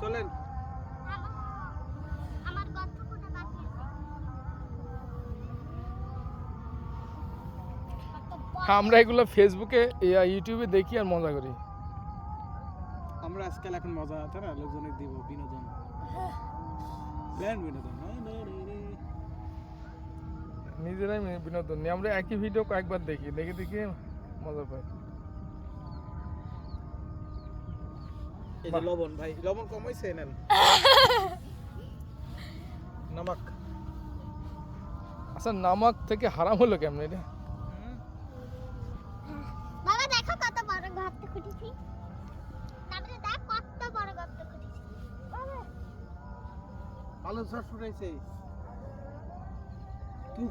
চলেন। আমার গর্ত কোটা বাকি আছে। আমরা এগুলো ফেসবুকে ইউটিউবে দেখি আর মজা করি। আমরা আজকাল এখন মজা আছে না, লোকজনের দিব বিনোদন, প্ল্যান বিনোদন। নিজেরাই বিনোদন নিই, আমরা একই ভিডিও কয়েকবার দেখি, দেখে দেখে মজা পাই। এই যে লবণ ভাই, লবণ কমাইছে নেন। নমক। আচ্ছা নামক থেকে হারাম হলো কেমন এটা? বাবা দেখো কত বড় গর্ত খুঁটেছি। তারপরে দেখ কত বড় গর্ত খুঁটেছি। আলো সব ফুটাইছে। তুই